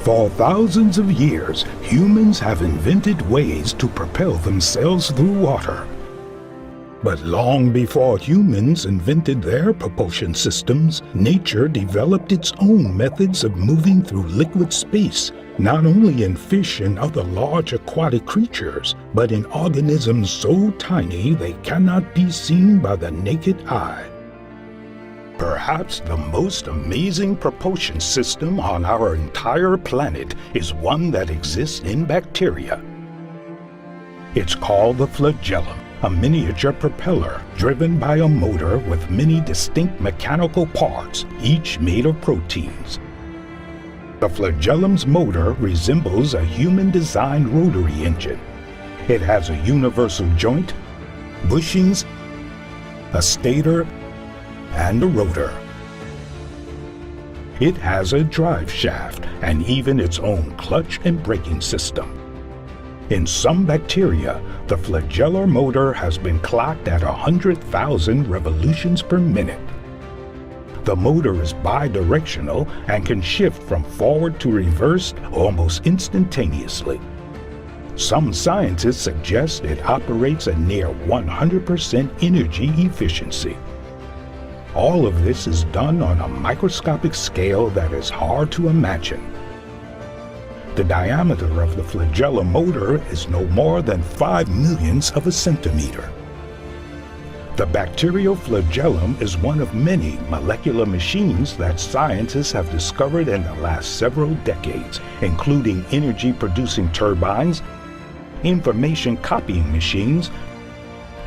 For thousands of years, humans have invented ways to propel themselves through water. But long before humans invented their propulsion systems, nature developed its own methods of moving through liquid space, not only in fish and other large aquatic creatures, but in organisms so tiny they cannot be seen by the naked eye. Perhaps the most amazing propulsion system on our entire planet is one that exists in bacteria. It's called the flagellum, a miniature propeller driven by a motor with many distinct mechanical parts, each made of proteins. The flagellum's motor resembles a human-designed rotary engine. It has a universal joint, bushings, a stator, and a rotor. It has a drive shaft and even its own clutch and braking system. In some bacteria, the flagellar motor has been clocked at 100,000 revolutions per minute. The motor is bidirectional and can shift from forward to reverse almost instantaneously. Some scientists suggest it operates at near 100% energy efficiency. All of this is done on a microscopic scale that is hard to imagine. The diameter of the flagellum motor is no more than 5 millionths of a centimeter. The bacterial flagellum is one of many molecular machines that scientists have discovered in the last several decades, including energy-producing turbines, information copying machines,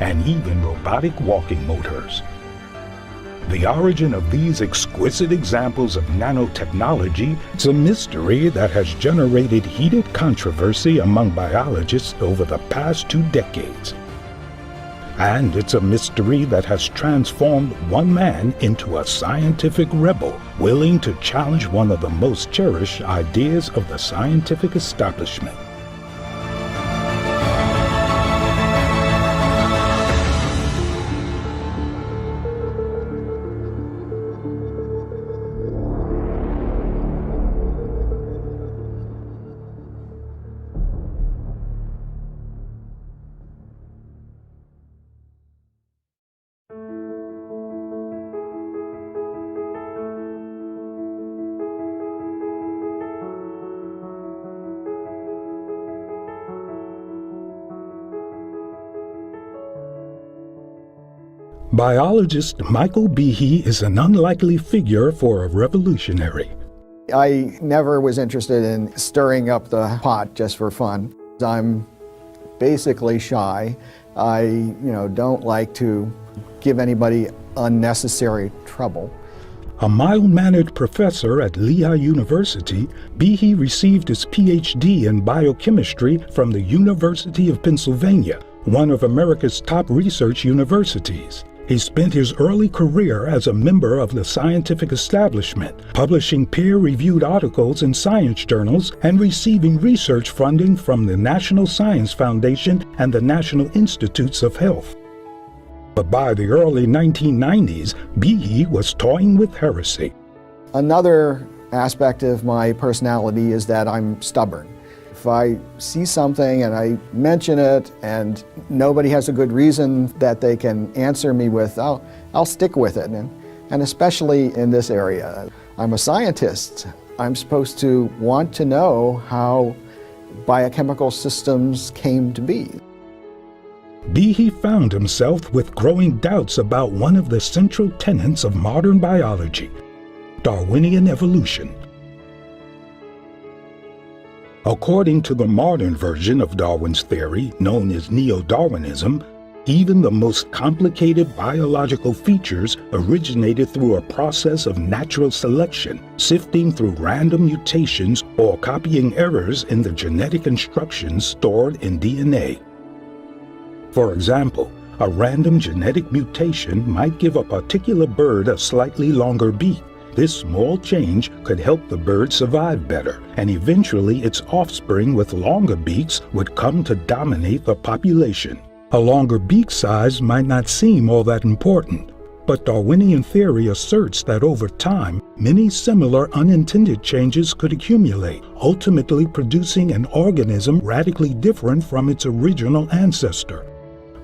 and even robotic walking motors. The origin of these exquisite examples of nanotechnology is a mystery that has generated heated controversy among biologists over the past 2 decades. And it's a mystery that has transformed one man into a scientific rebel, willing to challenge one of the most cherished ideas of the scientific establishment. Biologist Michael Behe is an unlikely figure for a revolutionary. I never was interested in stirring up the pot just for fun. I'm basically shy. I don't like to give anybody unnecessary trouble. A mild-mannered professor at Lehigh University, Behe received his PhD in biochemistry from the University of Pennsylvania, one of America's top research universities. He spent his early career as a member of the scientific establishment, publishing peer-reviewed articles in science journals and receiving research funding from the National Science Foundation and the National Institutes of Health. But by the early 1990s, Behe was toying with heresy. Another aspect of my personality is that I'm stubborn. If I see something and I mention it and nobody has a good reason that they can answer me with, I'll stick with it. And especially in this area. I'm a scientist. I'm supposed to want to know how biochemical systems came to be. Behe found himself with growing doubts about one of the central tenets of modern biology, Darwinian evolution. According to the modern version of Darwin's theory, known as neo-Darwinism, even the most complicated biological features originated through a process of natural selection, sifting through random mutations or copying errors in the genetic instructions stored in DNA. For example, a random genetic mutation might give a particular bird a slightly longer beak. This small change could help the bird survive better, and eventually its offspring with longer beaks would come to dominate the population. A longer beak size might not seem all that important, but Darwinian theory asserts that over time, many similar unintended changes could accumulate, ultimately producing an organism radically different from its original ancestor.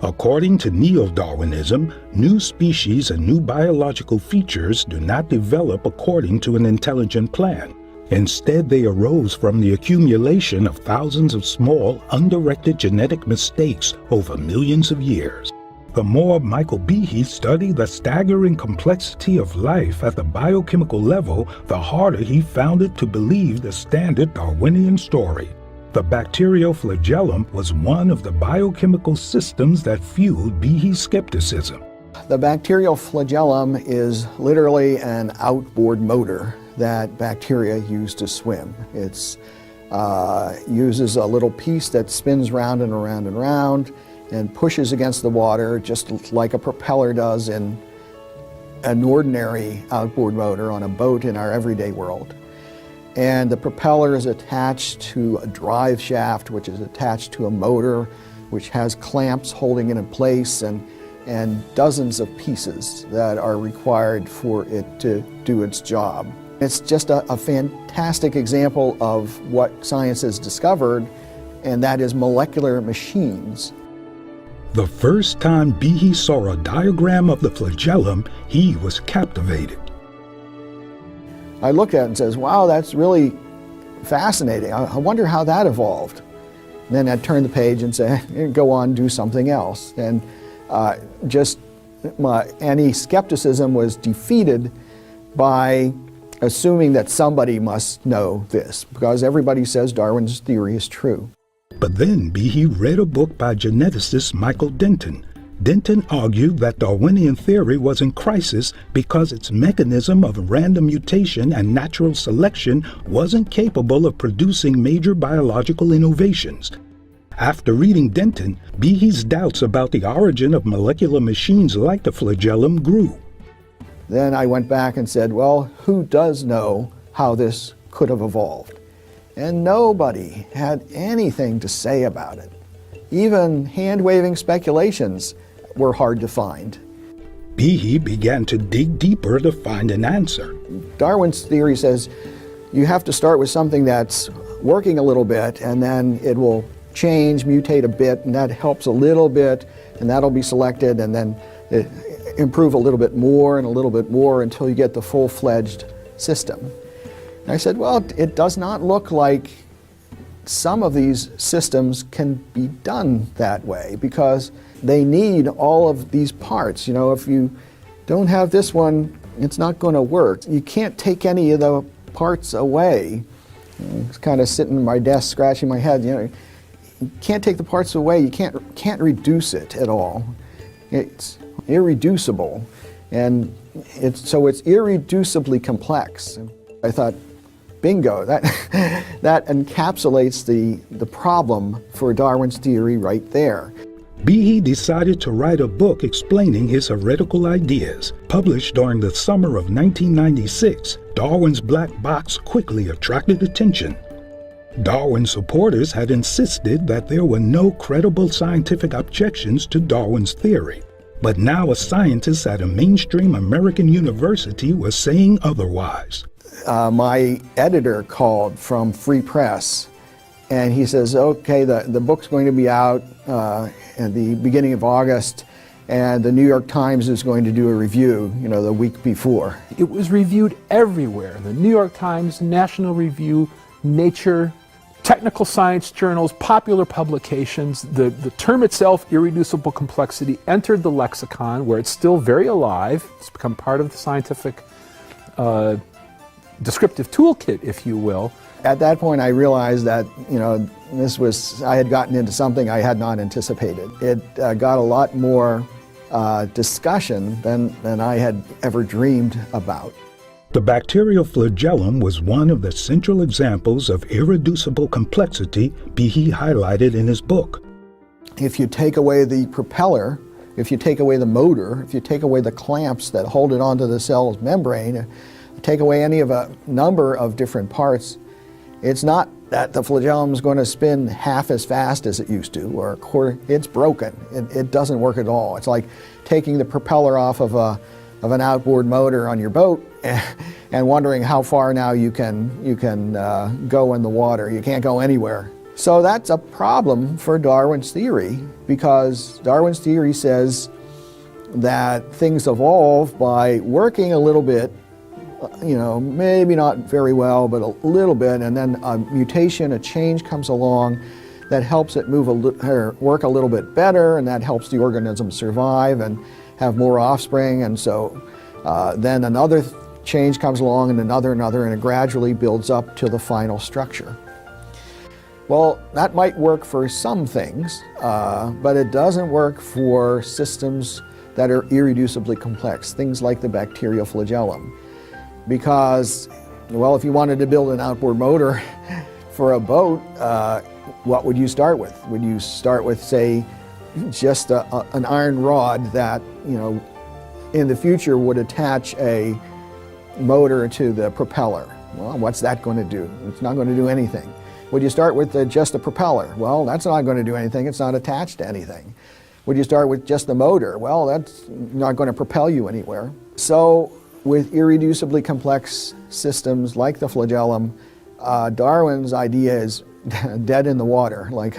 According to neo-Darwinism, new species and new biological features do not develop according to an intelligent plan. Instead, they arose from the accumulation of thousands of small, undirected genetic mistakes over millions of years. The more Michael Behe studied the staggering complexity of life at the biochemical level, the harder he found it to believe the standard Darwinian story. The bacterial flagellum was one of the biochemical systems that fueled Behe's skepticism. The bacterial flagellum is literally an outboard motor that bacteria use to swim. It uses a little piece that spins round and around and around and pushes against the water just like a propeller does in an ordinary outboard motor on a boat in our everyday world. And the propeller is attached to a drive shaft, which is attached to a motor, which has clamps holding it in place, and dozens of pieces that are required for it to do its job. It's just a fantastic example of what science has discovered, and that is molecular machines. The first time Behe saw a diagram of the flagellum, he was captivated. I looked at it and says, wow, that's really fascinating. I wonder how that evolved. And then I'd turn the page and say, go on, do something else. And any skepticism was defeated by assuming that somebody must know this, because everybody says Darwin's theory is true. But then Behe read a book by geneticist Michael Denton. Denton argued that Darwinian theory was in crisis because its mechanism of random mutation and natural selection wasn't capable of producing major biological innovations. After reading Denton, Behe's doubts about the origin of molecular machines like the flagellum grew. Then I went back and said, well, who does know how this could have evolved? And nobody had anything to say about it. Even hand-waving speculations were hard to find. Behe began to dig deeper to find an answer. Darwin's theory says you have to start with something that's working a little bit, and then it will change, mutate a bit, and that helps a little bit, and that'll be selected, and then improve a little bit more and a little bit more until you get the full-fledged system. And I said, well, it does not look like some of these systems can be done that way, because they need all of these parts. You know, if you don't have this one, it's not going to work. You can't take any of the parts away. I was kind of sitting at my desk scratching my head. You know, you can't take the parts away. You can't reduce it at all. It's irreducible, and so it's irreducibly complex. I thought, bingo, that encapsulates the problem for Darwin's theory right there. Behe decided to write a book explaining his heretical ideas. Published during the summer of 1996, Darwin's Black Box quickly attracted attention. Darwin supporters had insisted that there were no credible scientific objections to Darwin's theory. But now a scientist at a mainstream American university was saying otherwise. My editor called from Free Press, and he says, okay, the book's going to be out at the beginning of August, and the New York Times is going to do a review, the week before. It was reviewed everywhere. The New York Times, National Review, Nature, technical science journals, popular publications. The term itself, irreducible complexity, entered the lexicon, where it's still very alive. It's become part of the scientific descriptive toolkit, if you will. At that point, I realized that, I had gotten into something I had not anticipated. It got a lot more discussion than I had ever dreamed about. The bacterial flagellum was one of the central examples of irreducible complexity Behe highlighted in his book. If you take away the propeller, if you take away the motor, if you take away the clamps that hold it onto the cell's membrane, take away any of a number of different parts, it's not that the flagellum is going to spin half as fast as it used to, or a quarter. It's broken. It doesn't work at all. It's like taking the propeller off of a of an outboard motor on your boat and wondering how far now you can go in the water. You can't go anywhere. So that's a problem for Darwin's theory, because Darwin's theory says that things evolve by working a little bit, maybe not very well, but a little bit, and then a mutation, a change comes along that helps it work a little bit better, and that helps the organism survive and have more offspring. And so then another change comes along, and another, and it gradually builds up to the final structure. Well, that might work for some things, but it doesn't work for systems that are irreducibly complex, things like the bacterial flagellum. Because, well, if you wanted to build an outboard motor for a boat, what would you start with? Would you start with, say, just an iron rod that, in the future would attach a motor to the propeller? Well, what's that going to do? It's not going to do anything. Would you start with just a propeller? Well, that's not going to do anything. It's not attached to anything. Would you start with just the motor? Well, that's not going to propel you anywhere. So with irreducibly complex systems like the flagellum, Darwin's idea is dead in the water, like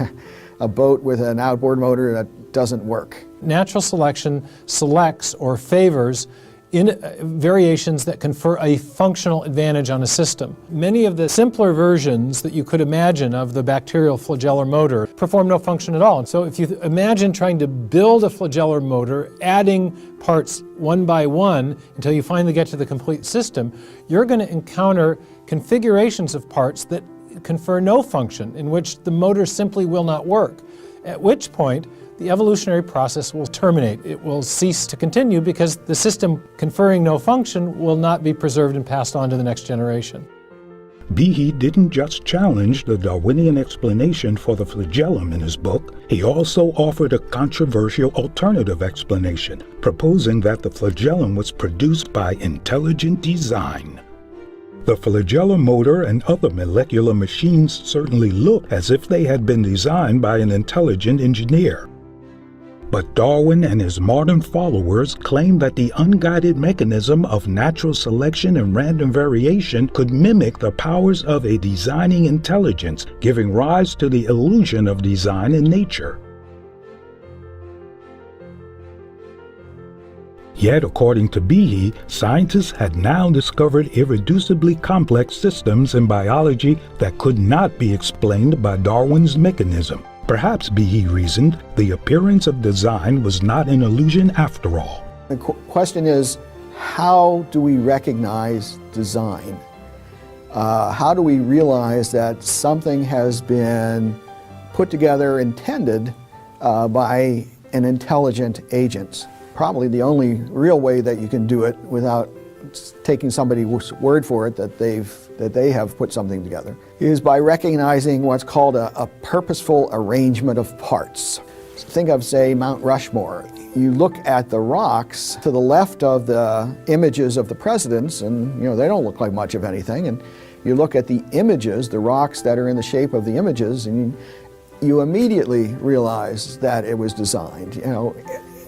a boat with an outboard motor that doesn't work. Natural selection selects or favors in variations that confer a functional advantage on a system. Many of the simpler versions that you could imagine of the bacterial flagellar motor perform no function at all. And so if you imagine trying to build a flagellar motor, adding parts one by one until you finally get to the complete system, you're going to encounter configurations of parts that confer no function, in which the motor simply will not work, at which point the evolutionary process will terminate. It will cease to continue because the system conferring no function will not be preserved and passed on to the next generation. Behe didn't just challenge the Darwinian explanation for the flagellum in his book, he also offered a controversial alternative explanation, proposing that the flagellum was produced by intelligent design. The flagellar motor and other molecular machines certainly look as if they had been designed by an intelligent engineer. But Darwin and his modern followers claim that the unguided mechanism of natural selection and random variation could mimic the powers of a designing intelligence, giving rise to the illusion of design in nature. Yet, according to Behe, scientists had now discovered irreducibly complex systems in biology that could not be explained by Darwin's mechanism. Perhaps, Behe reasoned, the appearance of design was not an illusion after all. The question is, how do we recognize design? How do we realize that something has been put together, intended by an intelligent agent? Probably the only real way that you can do it without taking somebody's word for it that they have put something together is by recognizing what's called a purposeful arrangement of parts. Think of, say, Mount Rushmore. You look at the rocks to the left of the images of the presidents, and they don't look like much of anything. And you look at the images, the rocks that are in the shape of the images, and you immediately realize that it was designed.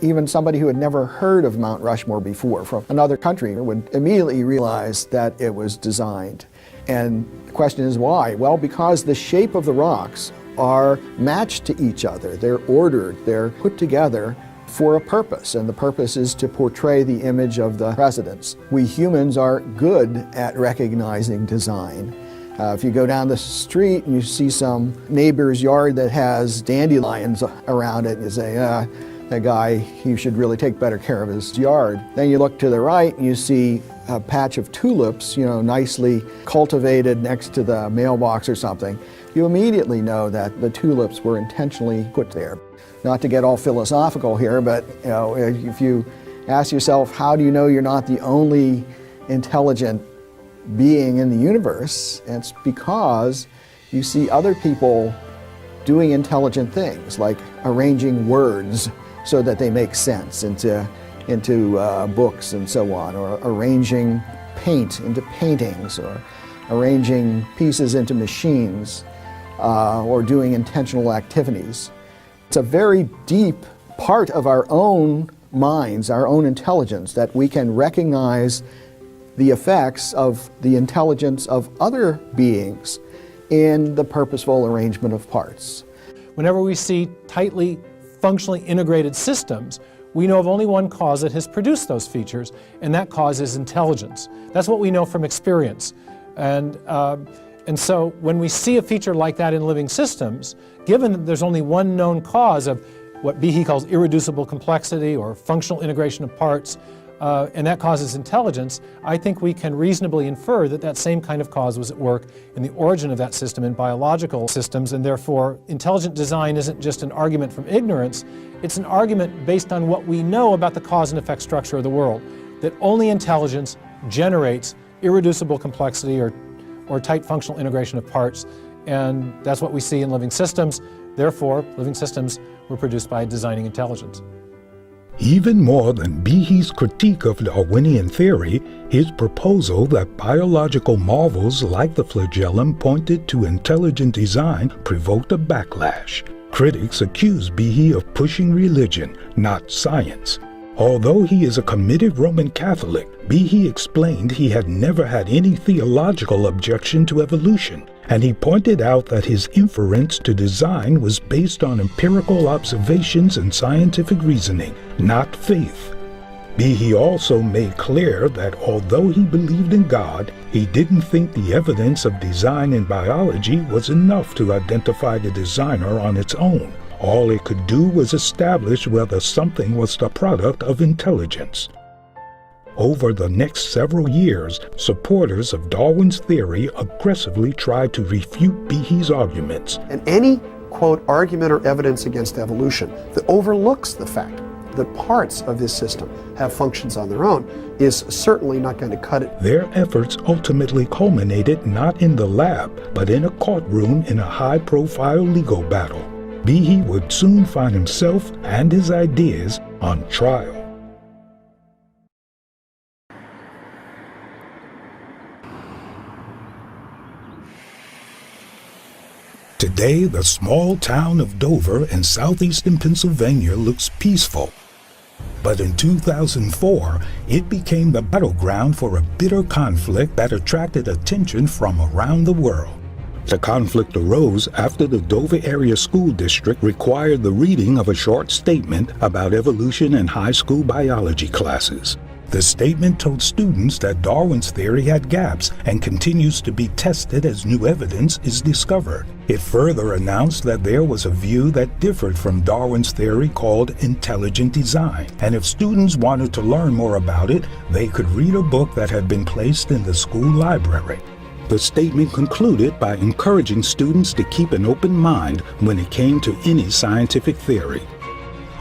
Even somebody who had never heard of Mount Rushmore before from another country would immediately realize that it was designed. And the question is why? Well, because the shape of the rocks are matched to each other. They're ordered, they're put together for a purpose, and the purpose is to portray the image of the presidents. We humans are good at recognizing design. If you go down the street and you see some neighbor's yard that has dandelions around it, and you say, that guy, he should really take better care of his yard. Then you look to the right and you see a patch of tulips, nicely cultivated next to the mailbox or something. You immediately know that the tulips were intentionally put there. Not to get all philosophical here, but if you ask yourself, how do you know you're not the only intelligent being in the universe? It's because you see other people doing intelligent things, like arranging words so that they make sense into books and so on, or arranging paint into paintings, or arranging pieces into machines, or doing intentional activities. It's a very deep part of our own minds, our own intelligence, that we can recognize the effects of the intelligence of other beings in the purposeful arrangement of parts. Whenever we see tightly functionally integrated systems, we know of only one cause that has produced those features, and that cause is intelligence. That's what we know from experience. And so when we see a feature like that in living systems, given that there's only one known cause of what Behe calls irreducible complexity or functional integration of parts, and that causes intelligence, I think we can reasonably infer that that same kind of cause was at work in the origin of that system in biological systems, and therefore intelligent design isn't just an argument from ignorance, it's an argument based on what we know about the cause and effect structure of the world, that only intelligence generates irreducible complexity or tight functional integration of parts, and that's what we see in living systems. Therefore, living systems were produced by designing intelligence. Even more than Behe's critique of Darwinian theory, his proposal that biological marvels like the flagellum pointed to intelligent design provoked a backlash. Critics accused Behe of pushing religion, not science. Although he is a committed Roman Catholic, Behe explained he had never had any theological objection to evolution, and he pointed out that his inference to design was based on empirical observations and scientific reasoning, not faith. Behe also made clear that although he believed in God, he didn't think the evidence of design in biology was enough to identify the designer on its own. All it could do was establish whether something was the product of intelligence. Over the next several years, supporters of Darwin's theory aggressively tried to refute Behe's arguments. And any, quote, argument or evidence against evolution that overlooks the fact that parts of this system have functions on their own is certainly not going to cut it. Their efforts ultimately culminated not in the lab, but in a courtroom in a high-profile legal battle. Behe would soon find himself and his ideas on trial. Today, the small town of Dover in southeastern Pennsylvania looks peaceful. But in 2004, it became the battleground for a bitter conflict that attracted attention from around the world. The conflict arose after the Dover Area School District required the reading of a short statement about evolution in high school biology classes. The statement told students that Darwin's theory had gaps and continues to be tested as new evidence is discovered. It further announced that there was a view that differed from Darwin's theory called intelligent design, and if students wanted to learn more about it, they could read a book that had been placed in the school library. The statement concluded by encouraging students to keep an open mind when it came to any scientific theory.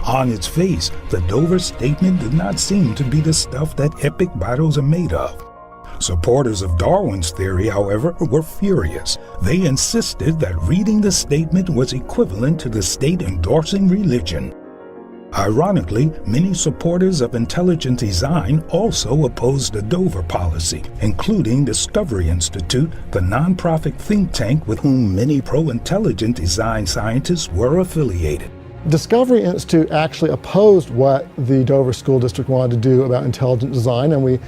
On its face, the Dover statement did not seem to be the stuff that epic battles are made of. Supporters of Darwin's theory, however, were furious. They insisted that reading the statement was equivalent to the state endorsing religion. Ironically, many supporters of intelligent design also opposed the Dover policy, including Discovery Institute, the nonprofit think tank with whom many pro-intelligent design scientists were affiliated. Discovery Institute actually opposed what the Dover School District wanted to do about intelligent design, and we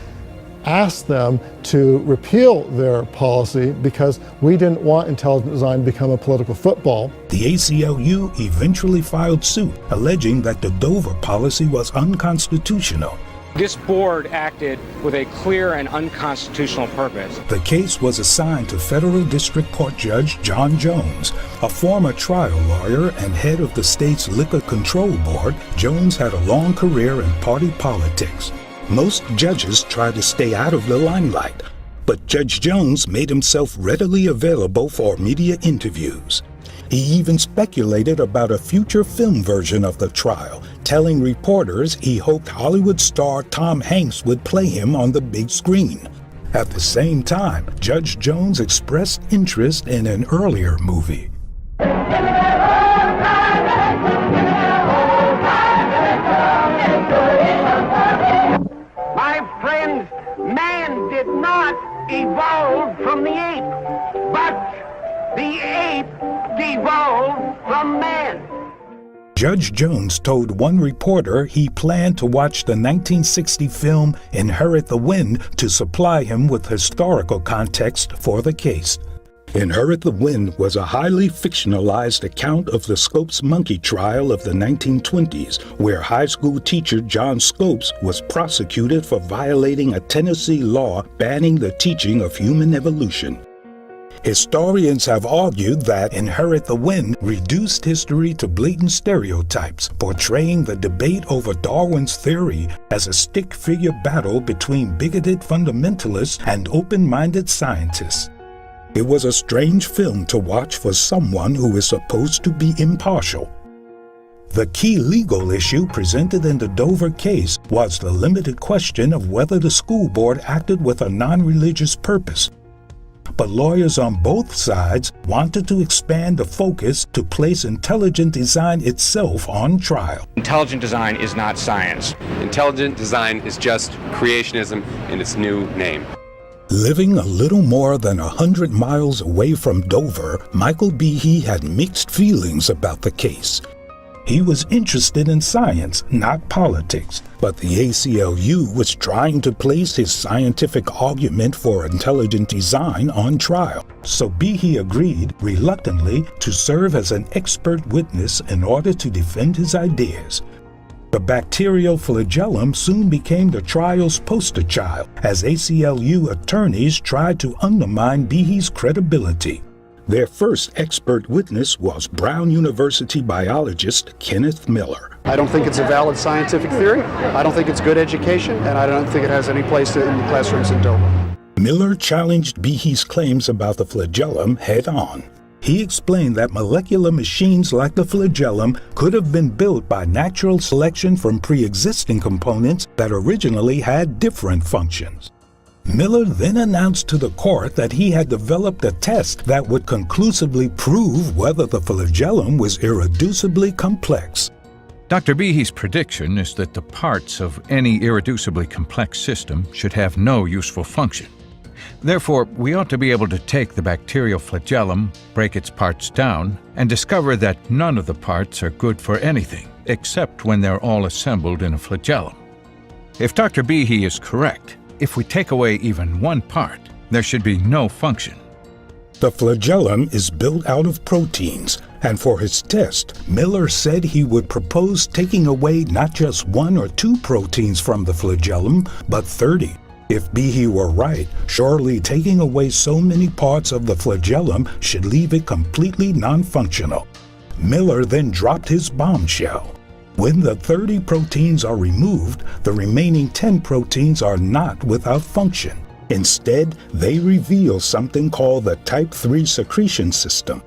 asked them to repeal their policy because we didn't want intelligent design to become a political football. The ACLU eventually filed suit, alleging that the Dover policy was unconstitutional. This board acted with a clear and unconstitutional purpose. The case was assigned to Federal District Court Judge John Jones. A former trial lawyer and head of the state's Liquor Control Board, Jones had a long career in party politics. Most judges try to stay out of the limelight, but Judge Jones made himself readily available for media interviews. He even speculated about a future film version of the trial, telling reporters he hoped Hollywood star Tom Hanks would play him on the big screen. At the same time, Judge Jones expressed interest in an earlier movie. My friends, man did not evolve from the ape, but the ape devolved from man. Judge Jones told one reporter he planned to watch the 1960 film Inherit the Wind to supply him with historical context for the case. Inherit the Wind was a highly fictionalized account of the Scopes monkey trial of the 1920s, where high school teacher John Scopes was prosecuted for violating a Tennessee law banning the teaching of human evolution. Historians have argued that Inherit the Wind reduced history to blatant stereotypes, portraying the debate over Darwin's theory as a stick-figure battle between bigoted fundamentalists and open-minded scientists. It was a strange film to watch for someone who is supposed to be impartial. The key legal issue presented in the Dover case was the limited question of whether the school board acted with a non-religious purpose. But lawyers on both sides wanted to expand the focus to place intelligent design itself on trial. Intelligent design is not science. Intelligent design is just creationism in its new name. Living a little more than 100 miles away from Dover, Michael Behe had mixed feelings about the case. He was interested in science, not politics, but the ACLU was trying to place his scientific argument for intelligent design on trial. So Behe agreed, reluctantly, to serve as an expert witness in order to defend his ideas. The bacterial flagellum soon became the trial's poster child, as ACLU attorneys tried to undermine Behe's credibility. Their first expert witness was Brown University biologist Kenneth Miller. I don't think it's a valid scientific theory. I don't think it's good education, and I don't think it has any place in the classrooms in Dover. Miller challenged Behe's claims about the flagellum head-on. He explained that molecular machines like the flagellum could have been built by natural selection from pre-existing components that originally had different functions. Miller then announced to the court that he had developed a test that would conclusively prove whether the flagellum was irreducibly complex. Dr. Behe's prediction is that the parts of any irreducibly complex system should have no useful function. Therefore, we ought to be able to take the bacterial flagellum, break its parts down, and discover that none of the parts are good for anything, except when they're all assembled in a flagellum. If Dr. Behe is correct, if we take away even one part, there should be no function. The flagellum is built out of proteins, and for his test, Miller said he would propose taking away not just 1 or 2 proteins from the flagellum, but 30. If Behe were right, surely taking away so many parts of the flagellum should leave it completely non-functional. Miller then dropped his bombshell. When the 30 proteins are removed, the remaining 10 proteins are not without function. Instead, they reveal something called the type 3 secretion system.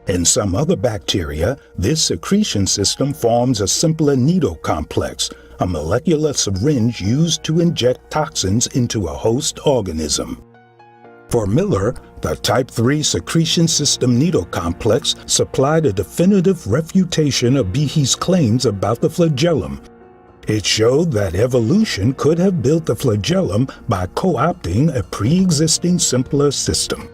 In some other bacteria, this secretion system forms a simpler needle complex, a molecular syringe used to inject toxins into a host organism. For Miller, the type 3 secretion system needle complex supplied a definitive refutation of Behe's claims about the flagellum. It showed that evolution could have built the flagellum by co-opting a pre-existing simpler system.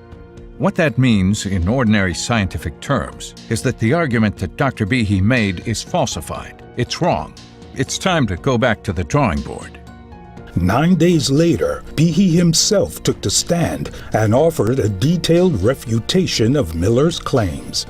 What that means in ordinary scientific terms is that the argument that Dr. Behe made is falsified. It's wrong. It's time to go back to the drawing board. 9 days later, Behe himself took the stand and offered a detailed refutation of Miller's claims.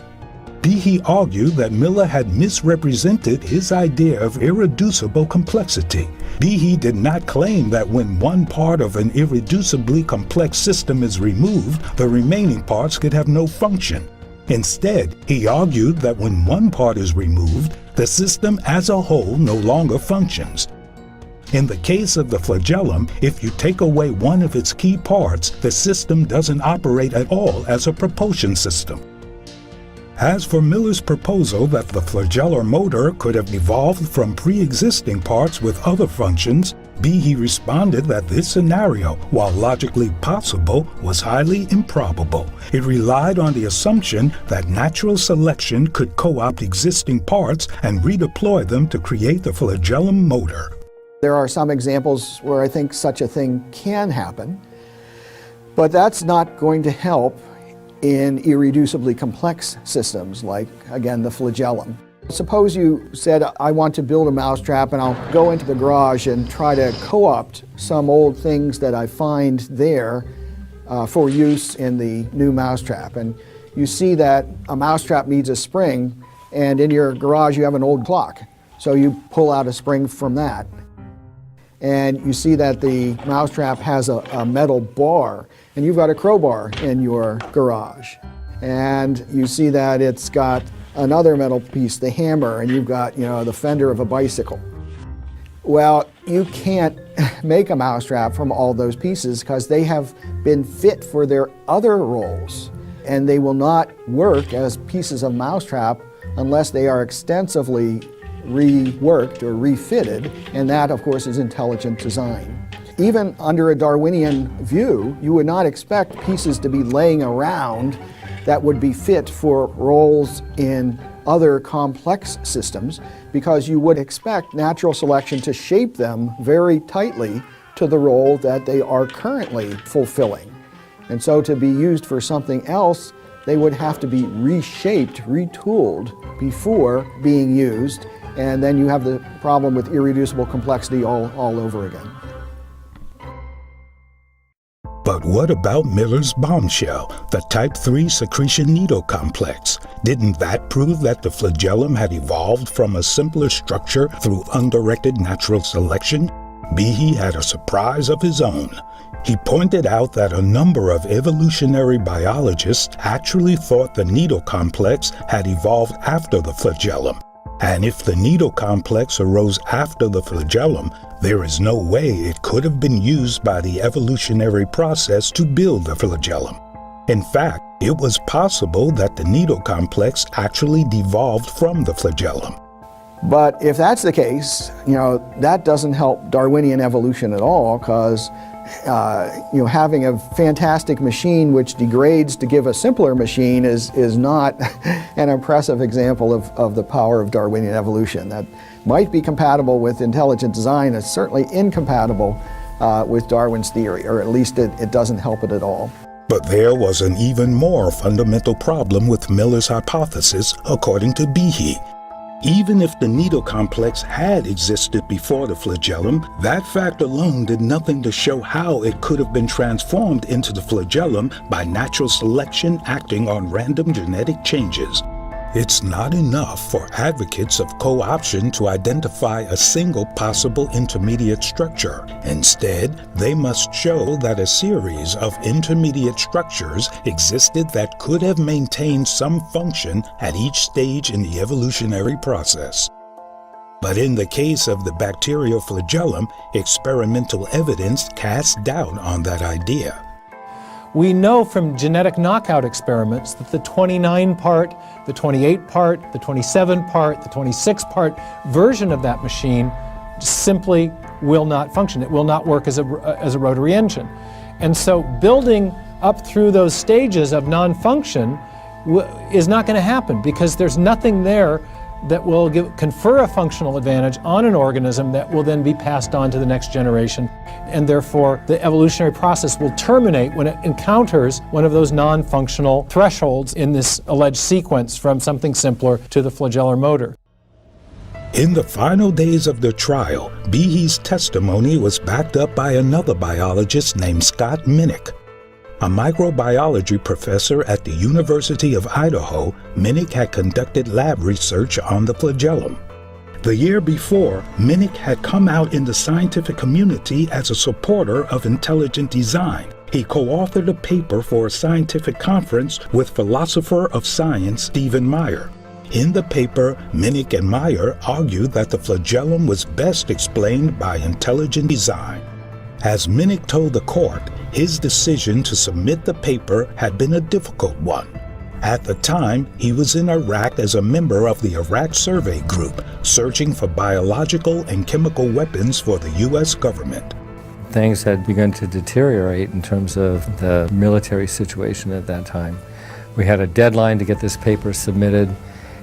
Behe argued that Miller had misrepresented his idea of irreducible complexity. Behe did not claim that when one part of an irreducibly complex system is removed, the remaining parts could have no function. Instead, he argued that when one part is removed, the system as a whole no longer functions. In the case of the flagellum, if you take away one of its key parts, the system doesn't operate at all as a propulsion system. As for Miller's proposal that the flagellar motor could have evolved from pre-existing parts with other functions, Behe responded that this scenario, while logically possible, was highly improbable. It relied on the assumption that natural selection could co-opt existing parts and redeploy them to create the flagellum motor. There are some examples where I think such a thing can happen, but that's not going to help in irreducibly complex systems like, again, the flagellum. Suppose you said, I want to build a mousetrap, and I'll go into the garage and try to co-opt some old things that I find there for use in the new mousetrap. And you see that a mousetrap needs a spring, and in your garage you have an old clock. So you pull out a spring from that. And you see that the mousetrap has a metal bar, and you've got a crowbar in your garage. And you see that it's got another metal piece, the hammer, and you've got, the fender of a bicycle. Well, you can't make a mousetrap from all those pieces because they have been fit for their other roles, and they will not work as pieces of mousetrap unless they are extensively reworked or refitted, and that, of course, is intelligent design. Even under a Darwinian view, you would not expect pieces to be laying around that would be fit for roles in other complex systems, because you would expect natural selection to shape them very tightly to the role that they are currently fulfilling. And so to be used for something else, they would have to be reshaped, retooled before being used, and then you have the problem with irreducible complexity all over again. But what about Miller's bombshell, the type 3 secretion needle complex? Didn't that prove that the flagellum had evolved from a simpler structure through undirected natural selection? Behe had a surprise of his own. He pointed out that a number of evolutionary biologists actually thought the needle complex had evolved after the flagellum. And if the needle complex arose after the flagellum, there is no way it could have been used by the evolutionary process to build the flagellum. In fact, it was possible that the needle complex actually devolved from the flagellum. But if that's the case, that doesn't help Darwinian evolution at all, because having a fantastic machine which degrades to give a simpler machine is not an impressive example of the power of Darwinian evolution. That might be compatible with intelligent design. It's certainly incompatible with Darwin's theory, or at least it doesn't help it at all. But there was an even more fundamental problem with Miller's hypothesis, according to Behe. Even if the needle complex had existed before the flagellum, that fact alone did nothing to show how it could have been transformed into the flagellum by natural selection acting on random genetic changes. It's not enough for advocates of co-option to identify a single possible intermediate structure. Instead, they must show that a series of intermediate structures existed that could have maintained some function at each stage in the evolutionary process. But in the case of the bacterial flagellum, experimental evidence casts doubt on that idea. We know from genetic knockout experiments that the 29-part, the 28-part, the 27-part, the 26-part version of that machine simply will not function. It will not work as a rotary engine. And so building up through those stages of non-function is not going to happen, because there's nothing there that will confer a functional advantage on an organism that will then be passed on to the next generation. And therefore, the evolutionary process will terminate when it encounters one of those non-functional thresholds in this alleged sequence from something simpler to the flagellar motor. In the final days of the trial, Behe's testimony was backed up by another biologist named Scott Minnick. A microbiology professor at the University of Idaho, Minnick had conducted lab research on the flagellum. The year before, Minnick had come out in the scientific community as a supporter of intelligent design. He co-authored a paper for a scientific conference with philosopher of science Stephen Meyer. In the paper, Minnick and Meyer argued that the flagellum was best explained by intelligent design. As Minnick told the court, his decision to submit the paper had been a difficult one. At the time, he was in Iraq as a member of the Iraq Survey Group, searching for biological and chemical weapons for the U.S. government. Things had begun to deteriorate in terms of the military situation at that time. We had a deadline to get this paper submitted.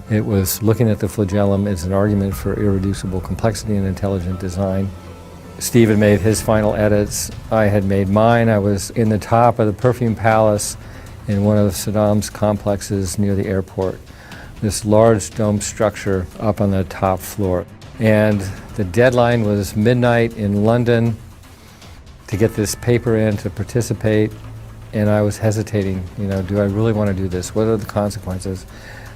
It was looking at the flagellum as an argument for irreducible complexity and intelligent design. Steve had made his final edits. I had made mine. I was in the top of the Perfume Palace in one of Saddam's complexes near the airport. this large dome structure up on the top floor. And the deadline was midnight in London to get this paper in to participate. And I was hesitating, do I really want to do this? What are the consequences?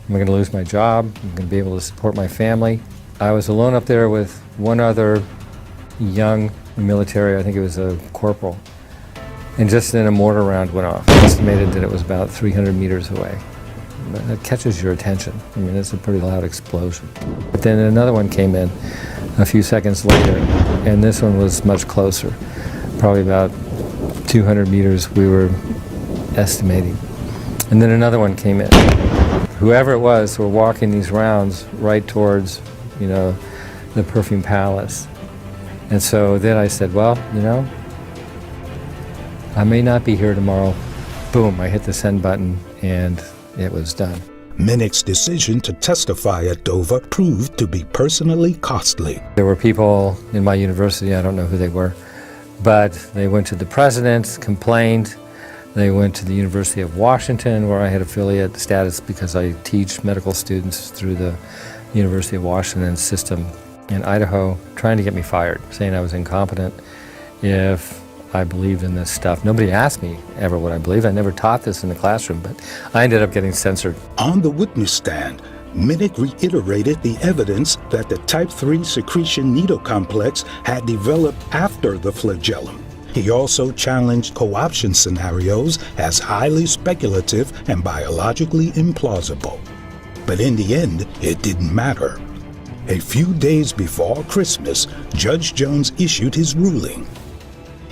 Am I going to lose my job? Am I going to be able to support my family? I was alone up there with one other young military, I think it was a corporal. And just then a mortar round went off. I estimated that it was about 300 meters away. That catches your attention. I mean, it's a pretty loud explosion. But then another one came in a few seconds later, and this one was much closer, probably about 200 meters we were estimating. And then another one came in. Whoever it was were walking these rounds right towards, the Perfume Palace. And so then I said, well, I may not be here tomorrow. Boom, I hit the send button and it was done. Minnick's decision to testify at Dover proved to be personally costly. There were people in my university, I don't know who they were, but they went to the president, complained. They went to the University of Washington, where I had affiliate status because I teach medical students through the University of Washington system in Idaho, trying to get me fired, saying I was incompetent if I believed in this stuff. Nobody asked me ever what I believed. I never taught this in the classroom, but I ended up getting censored. On the witness stand, Minnick reiterated the evidence that the type 3 secretion needle complex had developed after the flagellum. He also challenged co-option scenarios as highly speculative and biologically implausible. But in the end, it didn't matter. A few days before Christmas, Judge Jones issued his ruling.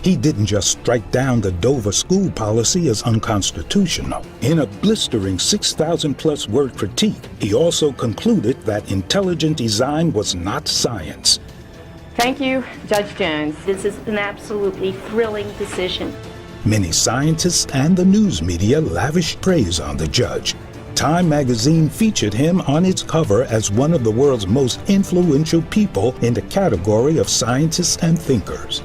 He didn't just strike down the Dover school policy as unconstitutional. In a blistering 6,000-plus word critique, he also concluded that intelligent design was not science. Thank you, Judge Jones. This is an absolutely thrilling decision. Many scientists and the news media lavished praise on the judge. Time magazine featured him on its cover as one of the world's most influential people in the category of scientists and thinkers.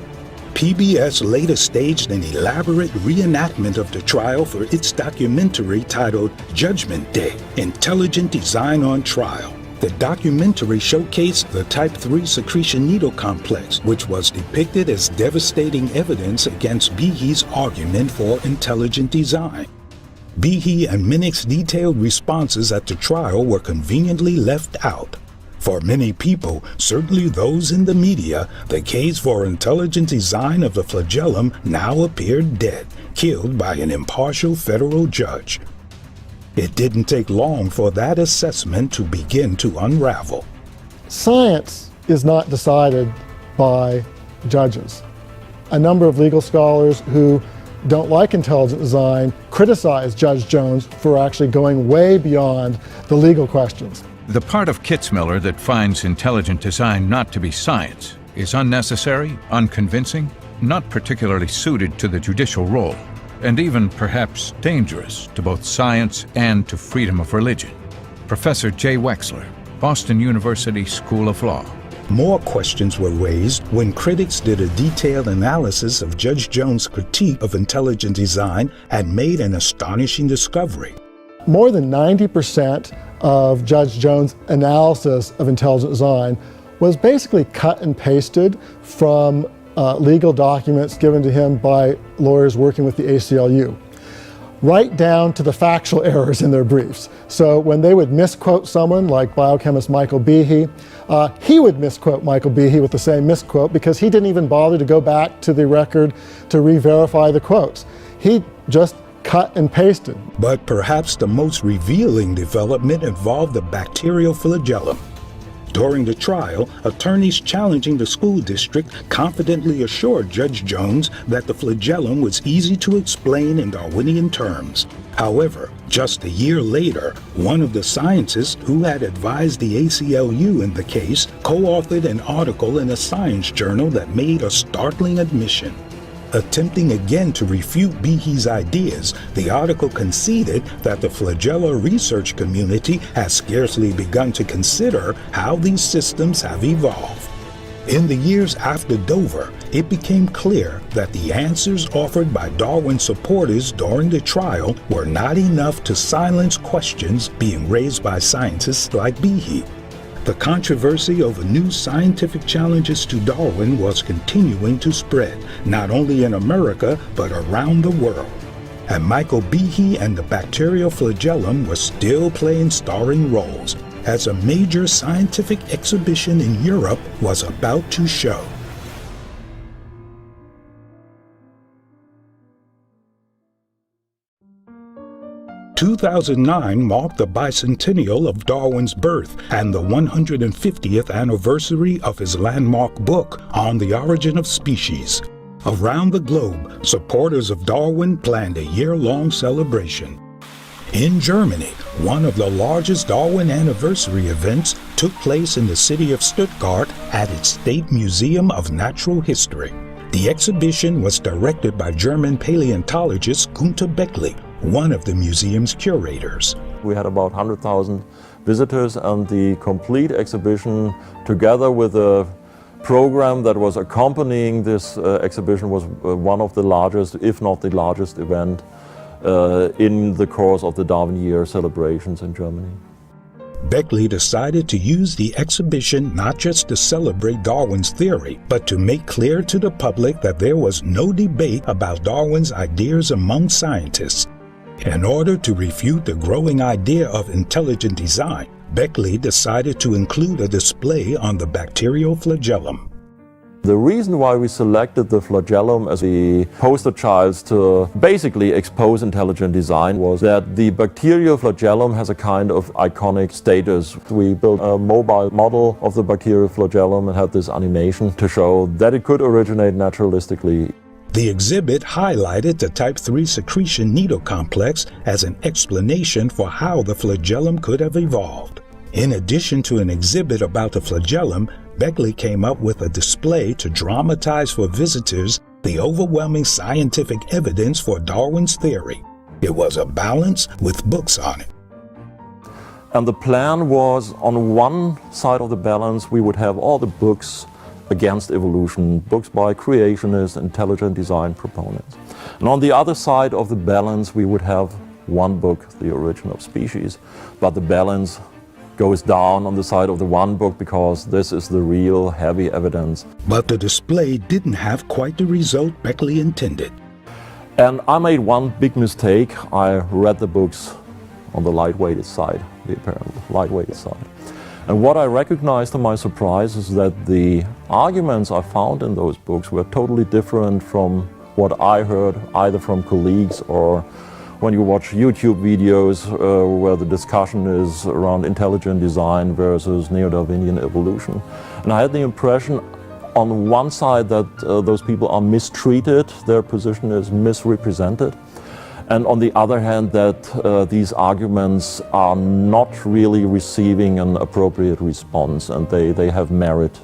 PBS later staged an elaborate reenactment of the trial for its documentary titled Judgment Day: Intelligent Design on Trial. The documentary showcased the type 3 secretion needle complex, which was depicted as devastating evidence against Behe's argument for intelligent design. Behe and Minnick's detailed responses at the trial were conveniently left out. For many people, certainly those in the media, the case for intelligent design of the flagellum now appeared dead, killed by an impartial federal judge. It didn't take long for that assessment to begin to unravel. Science is not decided by judges. A number of legal scholars who don't like intelligent design criticize Judge Jones for actually going way beyond the legal questions. The part of Kitzmiller that finds intelligent design not to be science is unnecessary, unconvincing, not particularly suited to the judicial role, and even perhaps dangerous to both science and to freedom of religion. Professor Jay Wexler, Boston University School of Law. More questions were raised when critics did a detailed analysis of Judge Jones' critique of intelligent design and made an astonishing discovery. More than 90% of Judge Jones' analysis of intelligent design was basically cut and pasted from legal documents given to him by lawyers working with the ACLU, right down to the factual errors in their briefs. So when they would misquote someone like biochemist Michael Behe, he would misquote Michael Behe with the same misquote because he didn't even bother to go back to the record to re-verify the quotes. He just cut and pasted. But perhaps the most revealing development involved the bacterial flagellum. During the trial, attorneys challenging the school district confidently assured Judge Jones that the flagellum was easy to explain in Darwinian terms. However, just a year later, one of the scientists who had advised the ACLU in the case co-authored an article in a science journal that made a startling admission. Attempting again to refute Behe's ideas, the article conceded that the flagellar research community has scarcely begun to consider how these systems have evolved. In the years after Dover, it became clear that the answers offered by Darwin's supporters during the trial were not enough to silence questions being raised by scientists like Behe. The controversy over new scientific challenges to Darwin was continuing to spread, not only in America, but around the world. And Michael Behe and the bacterial flagellum were still playing starring roles, as a major scientific exhibition in Europe was about to show. In 2009 marked the bicentennial of Darwin's birth and the 150th anniversary of his landmark book On the Origin of Species. Around the globe, supporters of Darwin planned a year-long celebration. In Germany, one of the largest Darwin anniversary events took place in the city of Stuttgart at its State Museum of Natural History. The exhibition was directed by German paleontologist Günter Beckley, one of the museum's curators. We had about 100,000 visitors, and the complete exhibition, together with a program that was accompanying this exhibition, was one of the largest, if not the largest event in the course of the Darwin Year celebrations in Germany. Beckley decided to use the exhibition not just to celebrate Darwin's theory, but to make clear to the public that there was no debate about Darwin's ideas among scientists. In order to refute the growing idea of intelligent design, Beckley decided to include a display on the bacterial flagellum. The reason why we selected the flagellum as the poster child to basically expose intelligent design was that the bacterial flagellum has a kind of iconic status. We built a mobile model of the bacterial flagellum and had this animation to show that it could originate naturalistically. The exhibit highlighted the type 3 secretion needle complex as an explanation for how the flagellum could have evolved. In addition to an exhibit about the flagellum, Beckley came up with a display to dramatize for visitors the overwhelming scientific evidence for Darwin's theory. It was a balance with books on it. And the plan was, on one side of the balance, we would have all the books against evolution, books by creationists, intelligent design proponents. And on the other side of the balance, we would have one book, The Origin of Species, but the balance goes down on the side of the one book because this is the real heavy evidence. But the display didn't have quite the result Beckley intended. And I made one big mistake. I read the books on the lightweighted side, the apparent lightweighted side. And what I recognized to my surprise is that the arguments I found in those books were totally different from what I heard either from colleagues or when you watch YouTube videos where the discussion is around intelligent design versus neo-Darwinian evolution. And I had the impression on one side that those people are mistreated, their position is misrepresented, and on the other hand that these arguments are not really receiving an appropriate response and they have merit.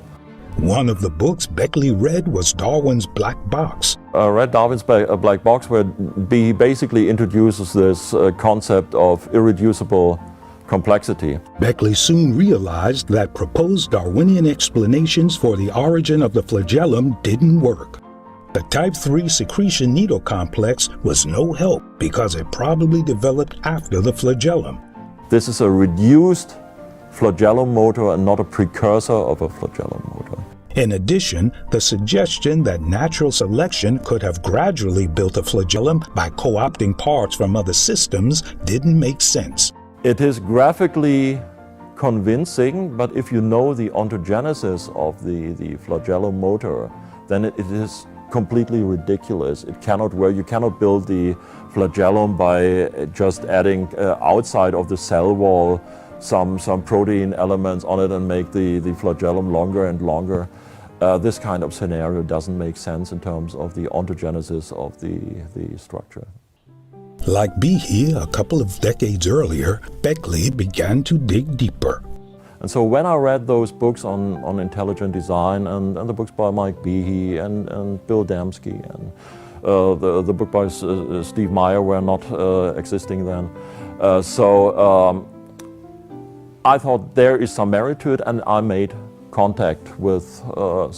One of the books Beckley read was Darwin's Black Box. I read Darwin's Black Box, where he basically introduces this concept of irreducible complexity. Beckley soon realized that proposed Darwinian explanations for the origin of the flagellum didn't work. The type 3 secretion needle complex was no help because it probably developed after the flagellum. This is a reduced flagellum motor and not a precursor of a flagellum motor. In addition, the suggestion that natural selection could have gradually built a flagellum by co-opting parts from other systems didn't make sense. It is graphically convincing, but if you know the ontogenesis of the flagellum motor, then it is completely ridiculous. It cannot work. You cannot build the flagellum by just adding outside of the cell wall some protein elements on it and make the flagellum longer and longer. This kind of scenario doesn't make sense in terms of the ontogenesis of the structure. Like Behe a couple of decades earlier, Beckley began to dig deeper. And so when I read those books on intelligent design and the books by Mike Behe and Bill Dembski and the book by Steve Meyer were not existing then. I thought there is some merit to it, and I made contact with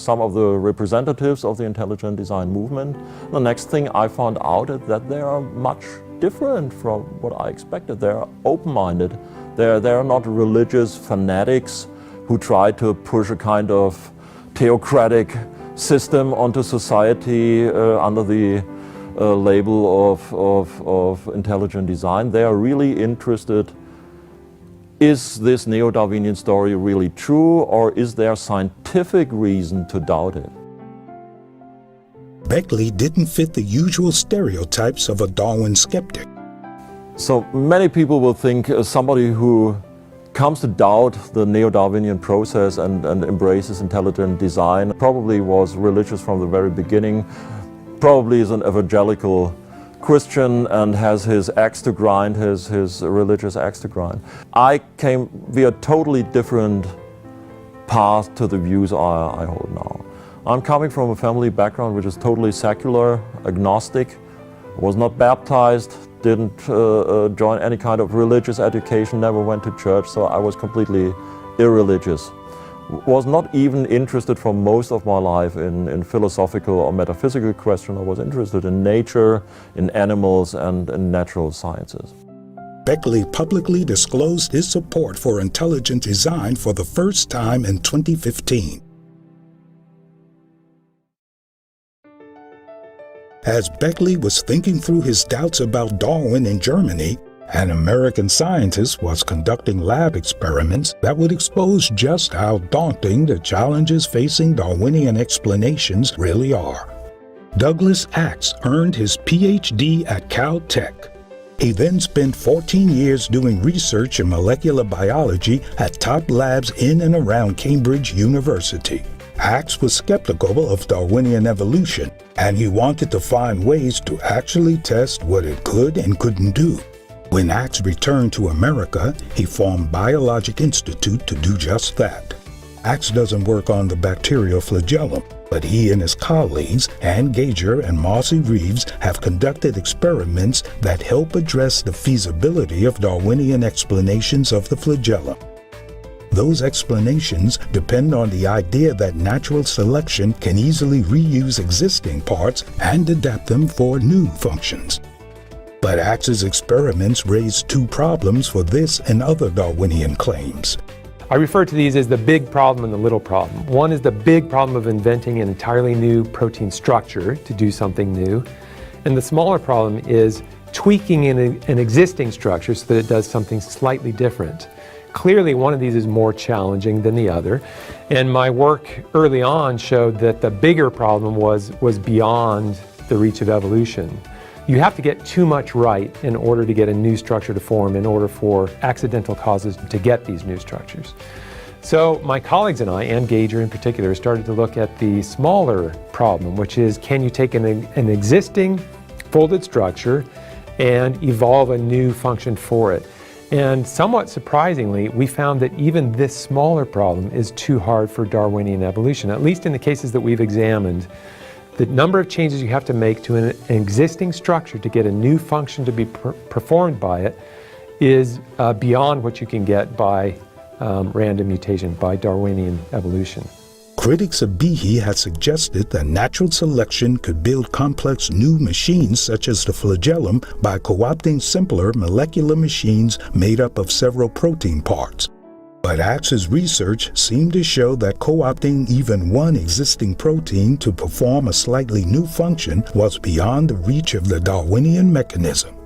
some of the representatives of the intelligent design movement. The next thing I found out is that they are much different from what I expected. They are open-minded. They are not religious fanatics who try to push a kind of theocratic system onto society under the label of intelligent design. They are really interested, is this neo-Darwinian story really true, or is there scientific reason to doubt it? Beckley didn't fit the usual stereotypes of a Darwin skeptic. So many people will think somebody who comes to doubt the neo-Darwinian process and embraces intelligent design probably was religious from the very beginning, probably is an evangelical Christian and has his axe to grind, his religious axe to grind. I came via a totally different path to the views I hold now. I'm coming from a family background which is totally secular, agnostic, was not baptized, didn't join any kind of religious education, never went to church, so I was completely irreligious. Was not even interested for most of my life in philosophical or metaphysical questions. I was interested in nature, in animals, and in natural sciences. Beckley publicly disclosed his support for intelligent design for the first time in 2015. As Beckley was thinking through his doubts about Darwin in Germany, an American scientist was conducting lab experiments that would expose just how daunting the challenges facing Darwinian explanations really are. Douglas Axe earned his PhD at Caltech. He then spent 14 years doing research in molecular biology at top labs in and around Cambridge University. Axe was skeptical of Darwinian evolution, and he wanted to find ways to actually test what it could and couldn't do. When Axe returned to America, he formed Biologic Institute to do just that. Axe doesn't work on the bacterial flagellum, but he and his colleagues, Ann Gager and Marcy Reeves, have conducted experiments that help address the feasibility of Darwinian explanations of the flagellum. Those explanations depend on the idea that natural selection can easily reuse existing parts and adapt them for new functions. But Axe's experiments raise two problems for this and other Darwinian claims. I refer to these as the big problem and the little problem. One is the big problem of inventing an entirely new protein structure to do something new. And the smaller problem is tweaking an existing structure so that it does something slightly different. Clearly, one of these is more challenging than the other. And my work early on showed that the bigger problem was beyond the reach of evolution. You have to get too much right in order to get a new structure to form, in order for accidental causes to get these new structures. So my colleagues and I, Ann Gager in particular, started to look at the smaller problem, which is, can you take an existing folded structure and evolve a new function for it? And somewhat surprisingly, we found that even this smaller problem is too hard for Darwinian evolution, at least in the cases that we've examined. The number of changes you have to make to an existing structure to get a new function to be performed by it is beyond what you can get by random mutation, by Darwinian evolution. Critics of Behe had suggested that natural selection could build complex new machines such as the flagellum by co-opting simpler molecular machines made up of several protein parts. But Axe's research seemed to show that co-opting even one existing protein to perform a slightly new function was beyond the reach of the Darwinian mechanism.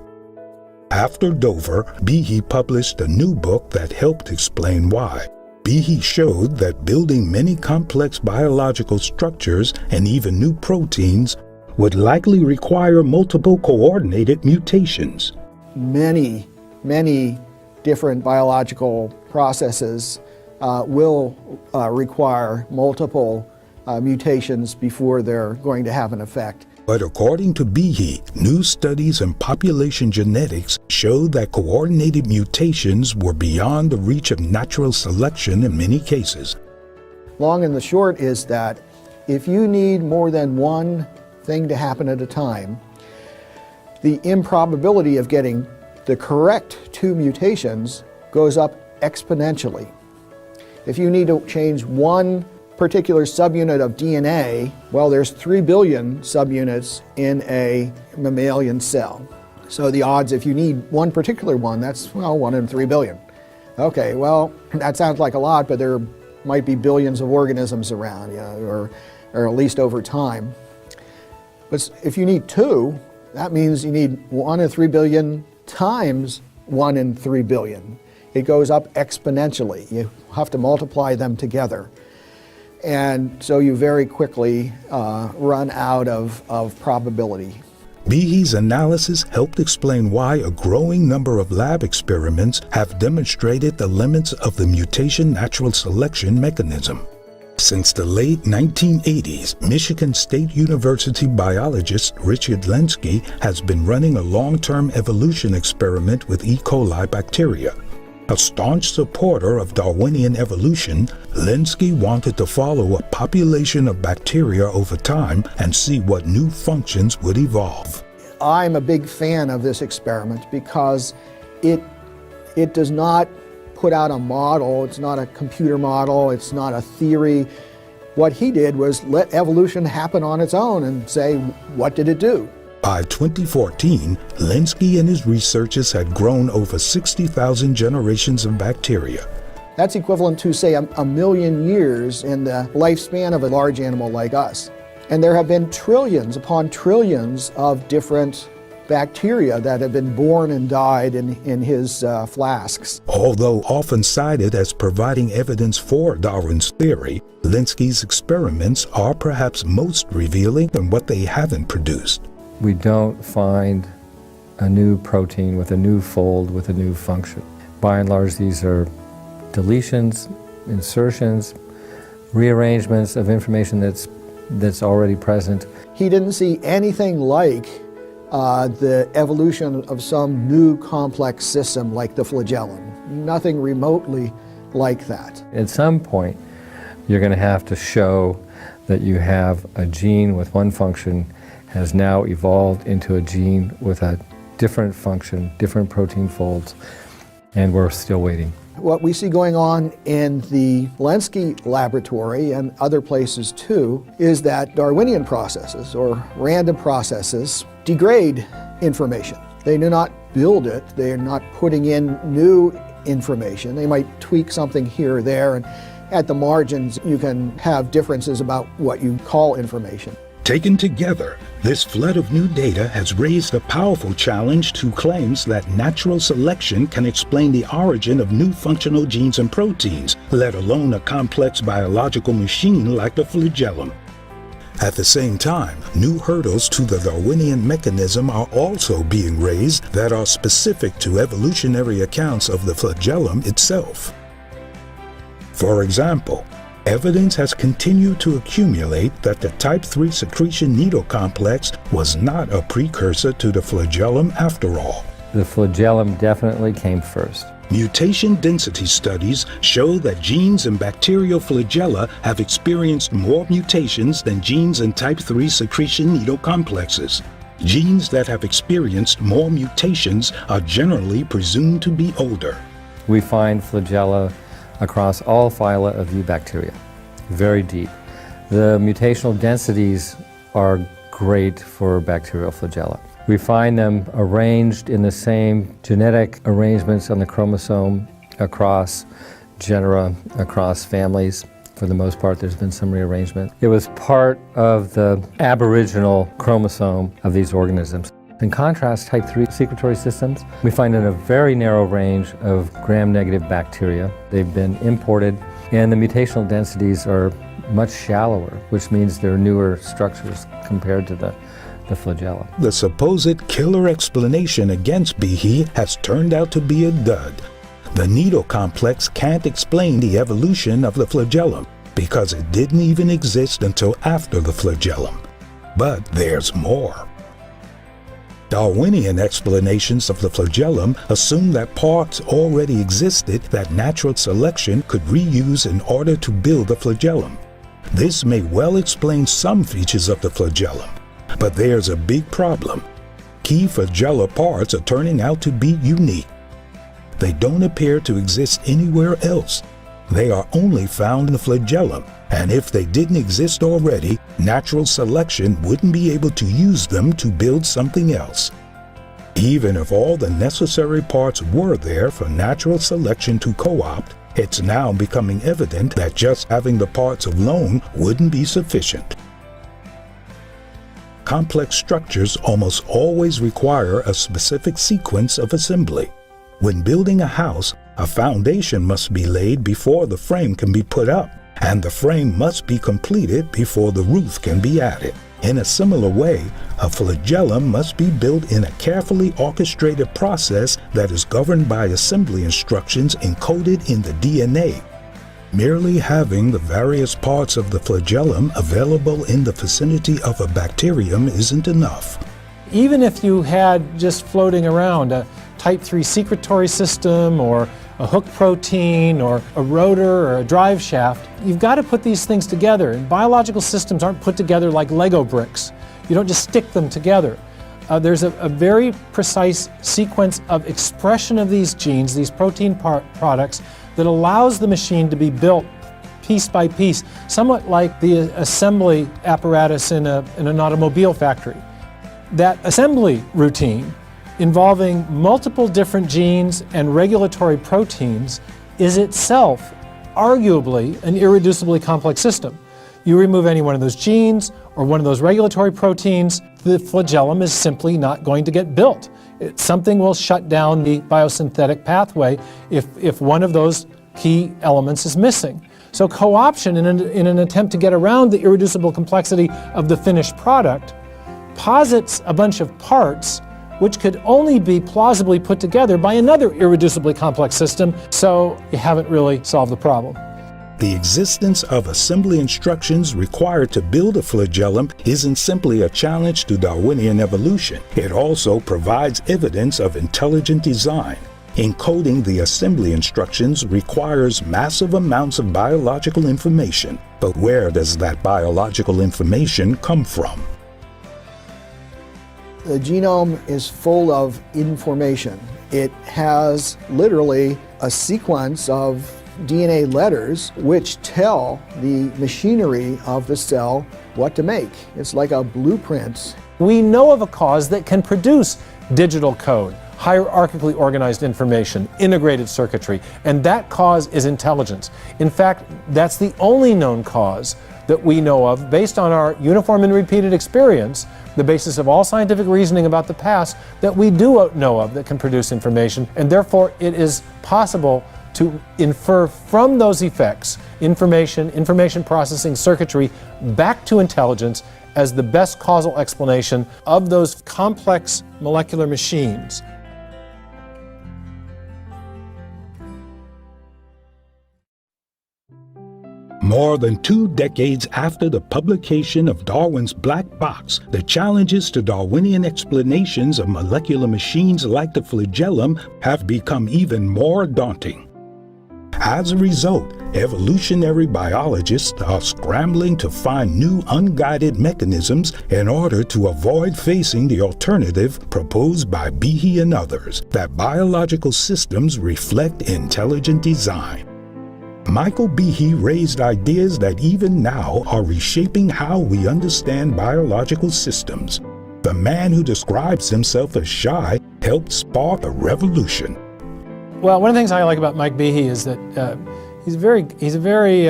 After Dover, Behe published a new book that helped explain why. Behe showed that building many complex biological structures and even new proteins would likely require multiple coordinated mutations. Many different biological processes will require multiple mutations before they're going to have an effect. But according to Behe, new studies in population genetics showed that coordinated mutations were beyond the reach of natural selection in many cases. Long and the short is that if you need more than one thing to happen at a time, the improbability of getting the correct two mutations goes up exponentially. If you need to change one particular subunit of DNA, well, there's 3 billion subunits in a mammalian cell. So the odds, if you need one particular one, that's, well, 1 in 3 billion. Okay, well, that sounds like a lot, but there might be billions of organisms around, you know, or at least over time. But if you need 2, that means you need 1 in 3 billion times 1 in 3 billion. It goes up exponentially. You have to multiply them together. And so you very quickly run out of probability. Behe's analysis helped explain why a growing number of lab experiments have demonstrated the limits of the mutation natural selection mechanism. Since the late 1980s, Michigan State University biologist Richard Lenski has been running a long-term evolution experiment with E. coli bacteria. A staunch supporter of Darwinian evolution, Lenski wanted to follow a population of bacteria over time and see what new functions would evolve. I'm a big fan of this experiment because it does not put out a model. It's not a computer model. It's not a theory. What he did was let evolution happen on its own and say, what did it do? By 2014, Lenski and his researchers had grown over 60,000 generations of bacteria. That's equivalent to, say, a million years in the lifespan of a large animal like us. And there have been trillions upon trillions of different bacteria that have been born and died in his flasks. Although often cited as providing evidence for Darwin's theory, Lenski's experiments are perhaps most revealing in what they haven't produced. We don't find a new protein with a new fold with a new function. By and large, these are deletions, insertions, rearrangements of information that's already present. He didn't see anything like the evolution of some new complex system like the flagellum. Nothing remotely like that. At some point, you're going to have to show that you have a gene with one function has now evolved into a gene with a different function, different protein folds, and we're still waiting. What we see going on in the Lenski laboratory and other places too is that Darwinian processes or random processes degrade information. They do not build it, they are not putting in new information. They might tweak something here or there, and at the margins you can have differences about what you call information. Taken together, this flood of new data has raised a powerful challenge to claims that natural selection can explain the origin of new functional genes and proteins, let alone a complex biological machine like the flagellum. At the same time, new hurdles to the Darwinian mechanism are also being raised that are specific to evolutionary accounts of the flagellum itself. For example, evidence has continued to accumulate that the type 3 secretion needle complex was not a precursor to the flagellum after all. The flagellum definitely came first. Mutation density studies show that genes in bacterial flagella have experienced more mutations than genes in type 3 secretion needle complexes. Genes that have experienced more mutations are generally presumed to be older. We find flagella across all phyla of eubacteria, very deep. The mutational densities are great for bacterial flagella. We find them arranged in the same genetic arrangements on the chromosome across genera, across families. For the most part, there's been some rearrangement. It was part of the aboriginal chromosome of these organisms. In contrast, type 3 secretory systems, we find in a very narrow range of gram-negative bacteria. They've been imported, and the mutational densities are much shallower, which means they're newer structures compared to the flagella. The supposed killer explanation against Behe has turned out to be a dud. The needle complex can't explain the evolution of the flagellum because it didn't even exist until after the flagellum. But there's more. Darwinian explanations of the flagellum assume that parts already existed that natural selection could reuse in order to build the flagellum. This may well explain some features of the flagellum, but there's a big problem. Key flagella parts are turning out to be unique. They don't appear to exist anywhere else. they are only found in the flagellum, and if they didn't exist already, natural selection wouldn't be able to use them to build something else. Even if all the necessary parts were there for natural selection to co-opt, it's now becoming evident that just having the parts alone wouldn't be sufficient. Complex structures almost always require a specific sequence of assembly. When building a house, a foundation must be laid before the frame can be put up, and the frame must be completed before the roof can be added. In a similar way, a flagellum must be built in a carefully orchestrated process that is governed by assembly instructions encoded in the DNA. Merely having the various parts of the flagellum available in the vicinity of a bacterium isn't enough. Even if you had just floating around a type 3 secretory system or a hook protein or a rotor or a drive shaft, you've got to put these things together. And biological systems aren't put together like Lego bricks. You don't just stick them together. There's a very precise sequence of expression of these genes, these protein products, that allows the machine to be built piece by piece, somewhat like the assembly apparatus in an automobile factory. That assembly routine involving multiple different genes and regulatory proteins is itself arguably an irreducibly complex system. You remove any one of those genes or one of those regulatory proteins, the flagellum is simply not going to get built. Something will shut down the biosynthetic pathway if one of those key elements is missing. So co-option in an attempt to get around the irreducible complexity of the finished product posits a bunch of parts which could only be plausibly put together by another irreducibly complex system, so you haven't really solved the problem. The existence of assembly instructions required to build a flagellum isn't simply a challenge to Darwinian evolution. It also provides evidence of intelligent design. Encoding the assembly instructions requires massive amounts of biological information. But where does that biological information come from? The genome is full of information. It has literally a sequence of DNA letters which tell the machinery of the cell what to make. It's like a blueprint. We know of a cause that can produce digital code, hierarchically organized information, integrated circuitry, and that cause is intelligence. In fact, that's the only known cause that we know of based on our uniform and repeated experience, the basis of all scientific reasoning about the past, that we do know of that can produce information, and therefore it is possible to infer from those effects information processing circuitry back to intelligence as the best causal explanation of those complex molecular machines. More than 2 decades after the publication of Darwin's Black Box, the challenges to Darwinian explanations of molecular machines like the flagellum have become even more daunting. As a result, evolutionary biologists are scrambling to find new unguided mechanisms in order to avoid facing the alternative proposed by Behe and others, that biological systems reflect intelligent design. Michael Behe raised ideas that even now are reshaping how we understand biological systems. The man who describes himself as shy helped spark a revolution. Well, one of the things I like about Mike Behe is that he's a very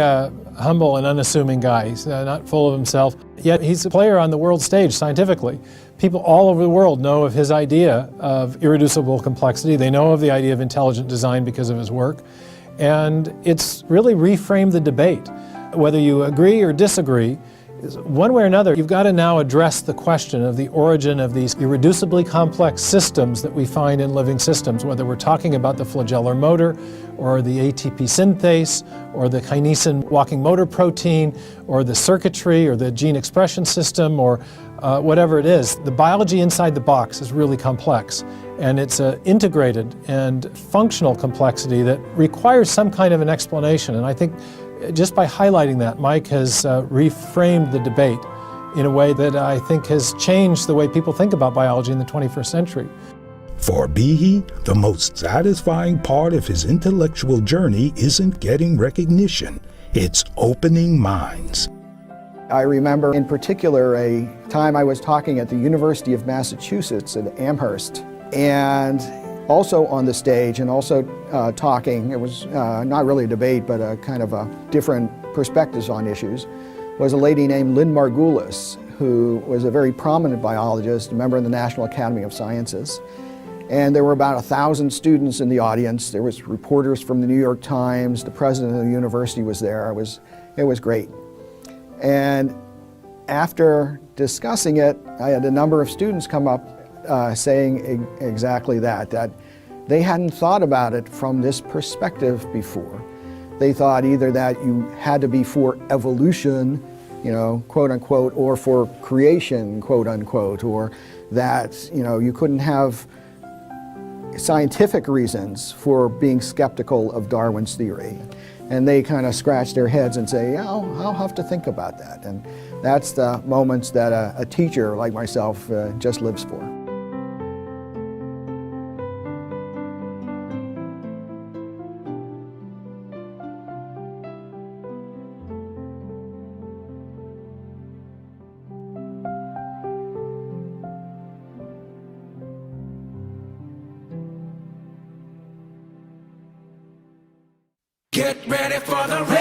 humble and unassuming guy. He's not full of himself, yet he's a player on the world stage scientifically. People all over the world know of his idea of irreducible complexity. They know of the idea of intelligent design because of his work. And it's really reframed the debate. Whether you agree or disagree, one way or another, you've got to now address the question of the origin of these irreducibly complex systems that we find in living systems, whether we're talking about the flagellar motor or the ATP synthase or the kinesin walking motor protein or the circuitry or the gene expression system or whatever it is. The biology inside the box is really complex, and it's an integrated and functional complexity that requires some kind of an explanation. And I think just by highlighting that, Mike has reframed the debate in a way that I think has changed the way people think about biology in the 21st century. For Behe, the most satisfying part of his intellectual journey isn't getting recognition, it's opening minds. I remember in particular a time I was talking at the University of Massachusetts at Amherst, and also on the stage and also talking, it was not really a debate, but a kind of a different perspectives on issues, was a lady named Lynn Margulis, who was a very prominent biologist, a member of the National Academy of Sciences. And there were about 1,000 students in the audience. There was reporters from the New York Times. The president of the university was there. It was great. And after discussing it, I had a number of students come up saying exactly that they hadn't thought about it from this perspective before. They thought either that you had to be for evolution, quote unquote, or for creation, quote unquote, or that, you couldn't have scientific reasons for being skeptical of Darwin's theory. And they kind of scratch their heads and say, I'll have to think about that. And that's the moments that a teacher like myself just lives for. Get ready for the revolution.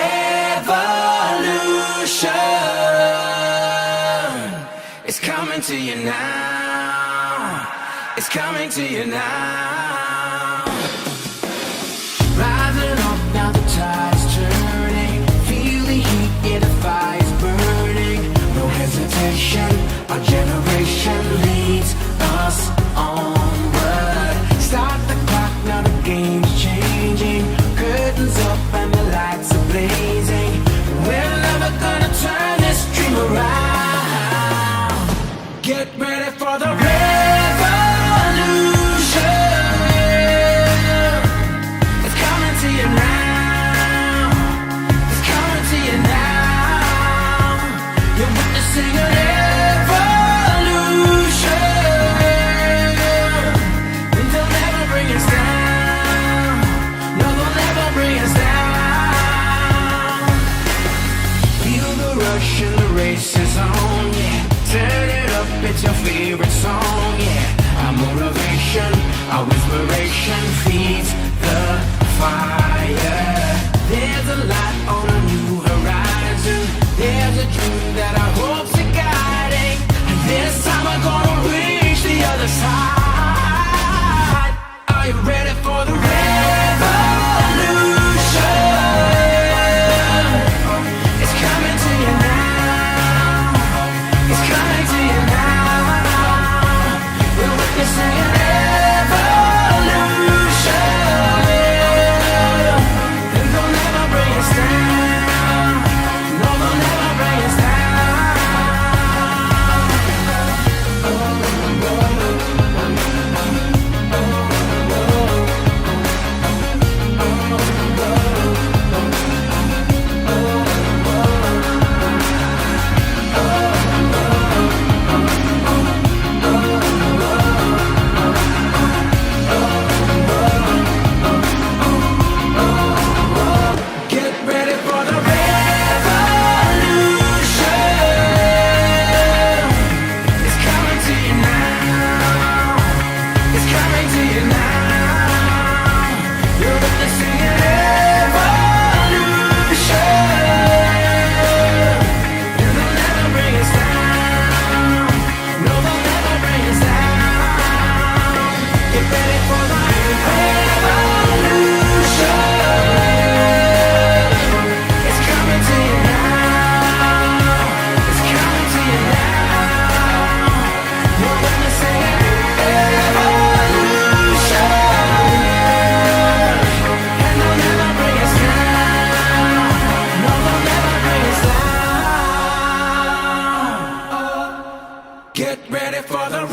It's coming to you now. It's coming to you now. Rising up, now the tide's turning. Feel the heat, yeah, the fire's burning. No hesitation, our generation leads us onward. Start the clock, now the game's changing. Curtains up and the lights are blazing. We're never gonna turn this dream around. Get ready for the revolution. It's coming to you now. It's coming to you now. You're witnessing an evolution. And they'll never bring us down. No, they'll never bring us down. Feel the rush and the race is on, yeah. Turn it up, it's your favorite song, yeah. Our motivation, our inspiration feeds the fire. There's a light on a new horizon. There's a dream that our hopes are guiding. And this time we're gonna reach the other side. Are you ready for the revolution? It's coming to you now. It's coming to you now. We're witnessing an evolution. And they'll never bring us down. No, they'll never bring us Get ready for the revolution. It's coming to you now. It's coming to you now. You're witnessing an evolution. And they'll never bring us down. No, they'll never bring us down. Get ready for the revolution. It's coming to you now. It's coming to you now. You're witnessing an evolution. And they'll never bring us down. No, they'll never bring us down. Get ready for the